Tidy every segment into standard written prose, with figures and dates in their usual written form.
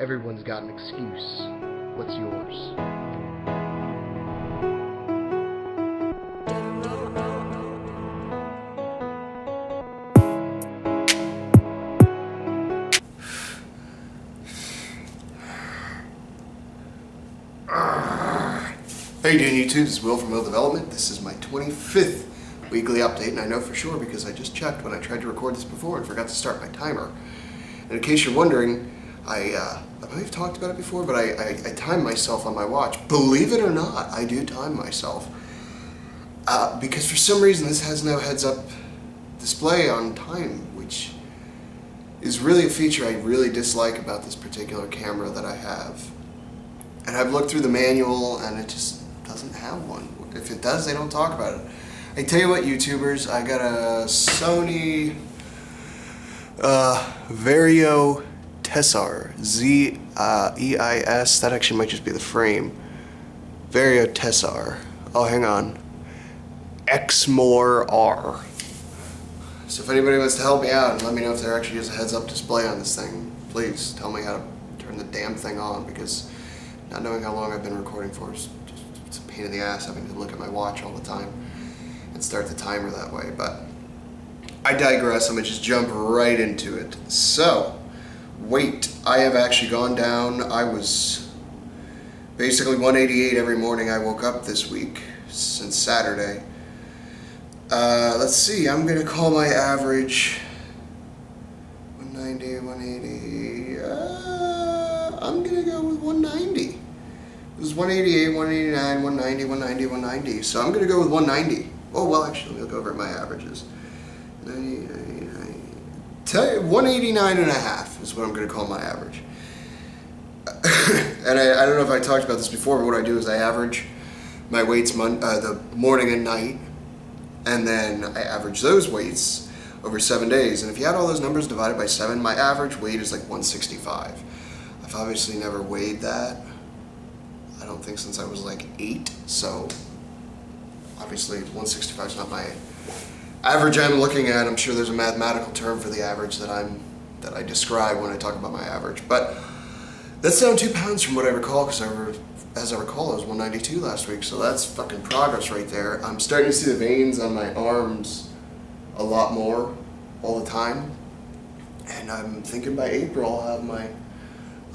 Everyone's got an excuse. What's yours? How you doing, YouTube? This is Will from Will Development. This is my 25th weekly update, and I know for sure because I just checked when I tried to record this before and forgot to start my timer. And in case you're wondering, I might have talked about it before, but I time myself on my watch. Believe it or not, I do time myself. Because for some reason this has no heads-up display on time, which is really a feature I really dislike about this particular camera that I have. And I've looked through the manual and it just doesn't have one. If it does, they don't talk about it. I tell you what, YouTubers, I got a Sony Vario Tessar, Z-E-I-S, that actually might just be the frame. Vario Tessar, oh hang on, Exmor R. So if anybody wants to help me out and let me know if there actually is a heads-up display on this thing, please tell me how to turn the damn thing on, because not knowing how long I've been recording for is just, it's a pain in the ass having to look at my watch all the time and start the timer that way. But I digress. I'm gonna just jump right into it. So, weight. I have actually gone down. I was basically 188 every morning I woke up this week since Saturday. Let's see. I'm gonna call my average 190, 180. I'm gonna go with 190. It was 188, 189, 190, 190, 190. So I'm gonna go with 190. Oh well, actually, let me look over at my averages. 189 and a half is what I'm gonna call my average. And I don't know if I talked about this before, but what I do is I average my weights the morning and night, and then I average those weights over 7 days. And if you add all those numbers divided by 7, my average weight is like 165. I've obviously never weighed that. I don't think since I was like 8, so obviously 165 is not my average I'm looking at. I'm sure there's a mathematical term for the average that I describe when I talk about my average. But that's down 2 pounds from what I recall, because as I recall, I was 192 last week, so that's fucking progress right there. I'm starting to see the veins on my arms a lot more all the time, and I'm thinking by April I'll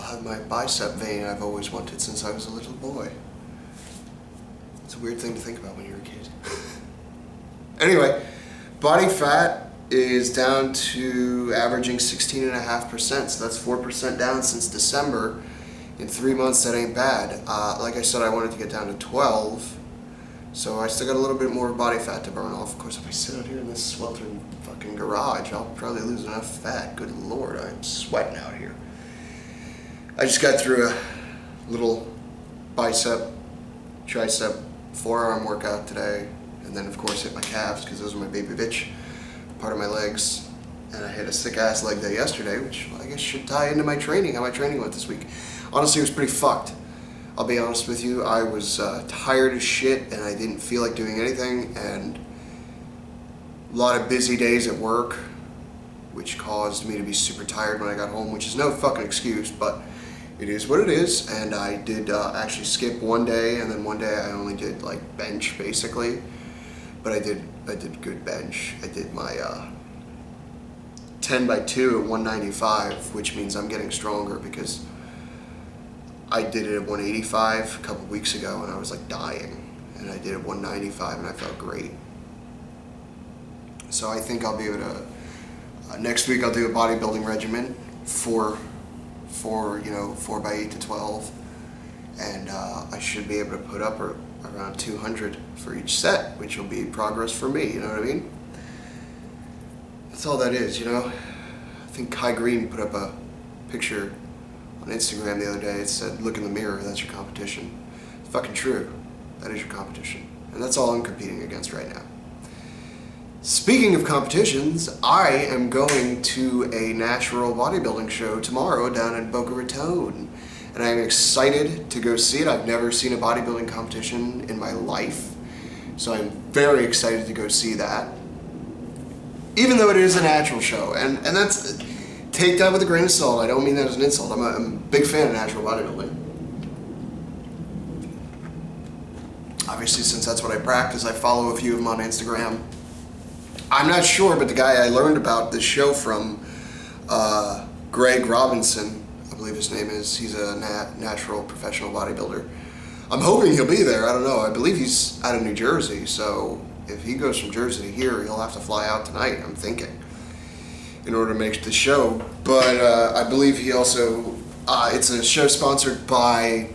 have my bicep vein I've always wanted since I was a little boy. It's a weird thing to think about when you're a kid. Anyway, body fat is down to averaging 16.5%, so that's 4% down since December. In 3 months, that ain't bad. Like I said, I wanted to get down to 12, so I still got a little bit more body fat to burn off. Of course, if I sit out here in this sweltering fucking garage, I'll probably lose enough fat. Good Lord, I'm sweating out here. I just got through a little bicep, tricep, forearm workout today, and then of course hit my calves because those are my baby bitch part of my legs. And I had a sick ass leg day yesterday, which I guess should tie into my training, how my training went this week. Honestly, it was pretty fucked. I'll be honest with you, I was tired as shit and I didn't feel like doing anything, and a lot of busy days at work, which caused me to be super tired when I got home, which is no fucking excuse, but it is what it is. And I did actually skip one day, and then one day I only did like bench basically, but I did good bench. I did my 10 by 2 at 195, which means I'm getting stronger because I did it at 185 a couple weeks ago and I was like dying, and I did it at 195 and I felt great. So I think I'll be able to next week I'll do a bodybuilding regimen for 4 by 8 to 12, and I should be able to put up around 200 for each set, which will be progress for me, you know what I mean? That's all that is, you know? I think Kai Green put up a picture on Instagram the other day. It said, look in the mirror, that's your competition. It's fucking true. That is your competition. And that's all I'm competing against right now. Speaking of competitions, I am going to a natural bodybuilding show tomorrow down in Boca Raton, and I'm excited to go see it. I've never seen a bodybuilding competition in my life, so I'm very excited to go see that, even though it is a natural show. And that's take that with a grain of salt. I don't mean that as an insult. I'm a big fan of natural bodybuilding. Obviously, since that's what I practice, I follow a few of them on Instagram. I'm not sure, but the guy I learned about this show from, Greg Robinson, I believe his name is, he's a natural professional bodybuilder. I'm hoping he'll be there. I don't know. I believe he's out of New Jersey, so if he goes from Jersey to here, he'll have to fly out tonight, I'm thinking, in order to make the show. But I believe he also, it's a show sponsored by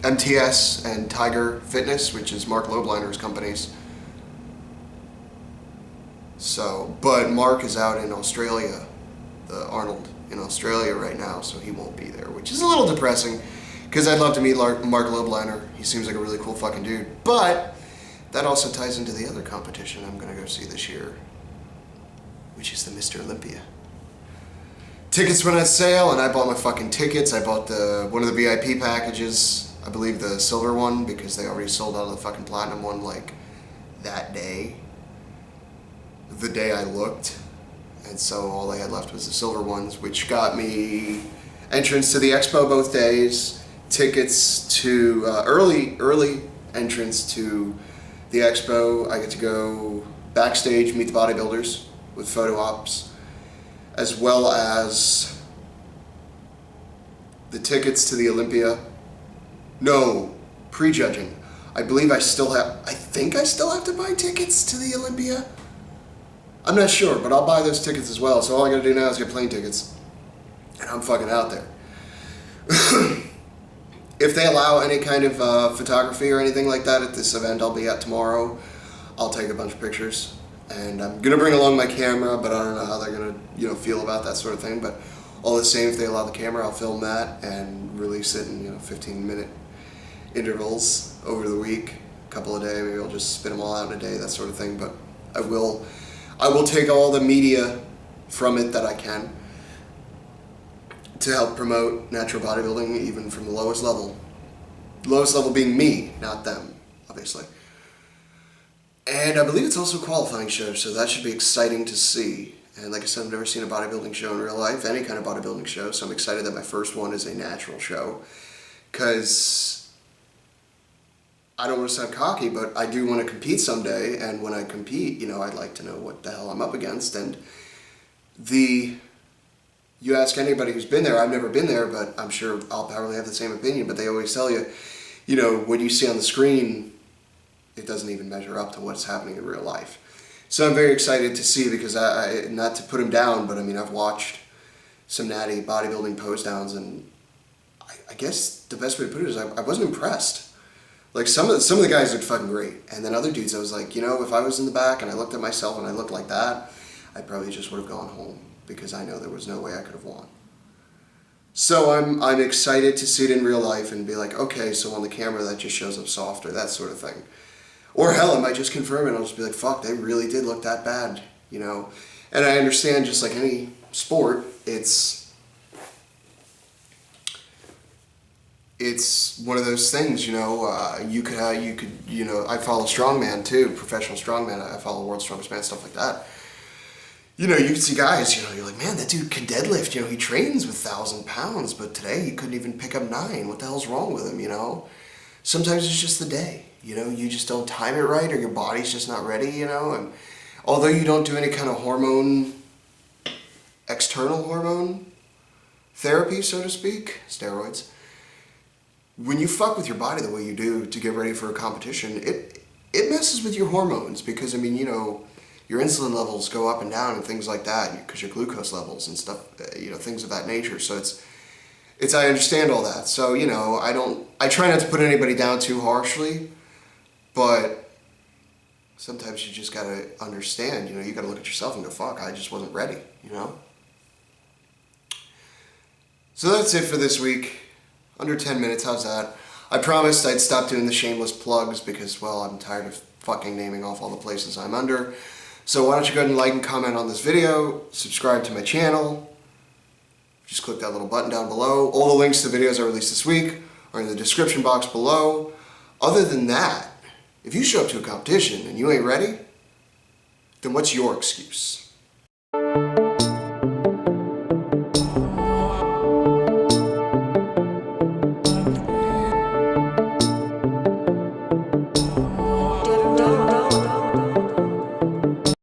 MTS and Tiger Fitness, which is Mark Lobleiner's companies. So, but Mark is out in Australia, Arnold in Australia right now, so he won't be there, which is a little depressing, because I'd love to meet Mark Lobleiner. He seems like a really cool fucking dude. But that also ties into the other competition I'm gonna go see this year, which is the Mr. Olympia. Tickets went on sale, and I bought my fucking tickets. I bought one of the VIP packages, I believe the silver one, because they already sold out of the fucking platinum one like that day. The day I looked. And so all they had left was the silver ones, which got me entrance to the expo both days, tickets to early entrance to the expo. I get to go backstage, meet the bodybuilders with photo ops, as well as the tickets to the Olympia. No, prejudging. I think I still have to buy tickets to the Olympia. I'm not sure, but I'll buy those tickets as well. So all I gotta do now is get plane tickets, and I'm fucking out there. If they allow any kind of photography or anything like that at this event I'll be at tomorrow, I'll take a bunch of pictures. And I'm gonna bring along my camera, but I don't know how they're gonna, feel about that sort of thing. But all the same, if they allow the camera, I'll film that and release it in 15-minute intervals over the week, a couple a day. Maybe I'll just spit them all out in a day, that sort of thing. But I will take all the media from it that I can to help promote natural bodybuilding, even from the lowest level. The lowest level being me, not them, obviously. And I believe it's also a qualifying show, so that should be exciting to see. And like I said, I've never seen a bodybuilding show in real life, any kind of bodybuilding show, so I'm excited that my first one is a natural show. Because I don't want to sound cocky, but I do want to compete someday, and when I compete, I'd like to know what the hell I'm up against. And you ask anybody who's been there, I've never been there, but I'm sure I'll probably have the same opinion, but they always tell you, what you see on the screen, it doesn't even measure up to what's happening in real life. So I'm very excited to see, because not to put him down, but I've watched some natty bodybuilding pose downs, and I guess the best way to put it is I wasn't impressed. Like some of the guys looked fucking great, and then other dudes I was like, if I was in the back and I looked at myself and I looked like that, I probably just would have gone home, because I know there was no way I could have won. So I'm excited to see it in real life and be like, okay, so on the camera that just shows up softer, that sort of thing. Or hell, it might just confirm it. I'll just be like, fuck, they really did look that bad, And I understand, just like any sport, it's one of those things, you could, I follow strongman too, professional strongman. I follow World's Strongest Man, stuff like that. You can see guys, you're like, man, that dude can deadlift, he trains with 1,000 pounds, but today he couldn't even pick up 9. What the hell's wrong with him, Sometimes it's just the day, you just don't time it right, or your body's just not ready, and although you don't do any kind of external hormone therapy, so to speak, steroids, when you fuck with your body the way you do to get ready for a competition, it messes with your hormones, because, your insulin levels go up and down and things like that, because your glucose levels and stuff, things of that nature. So I understand all that. So, I try not to put anybody down too harshly, but sometimes you just gotta understand, you gotta look at yourself and go, fuck, I just wasn't ready, So that's it for this week. Under 10 minutes, how's that? I promised I'd stop doing the shameless plugs because, well, I'm tired of fucking naming off all the places I'm under. So why don't you go ahead and like and comment on this video, subscribe to my channel, just click that little button down below. All the links to videos I released this week are in the description box below. Other than that, if you show up to a competition and you ain't ready, then what's your excuse?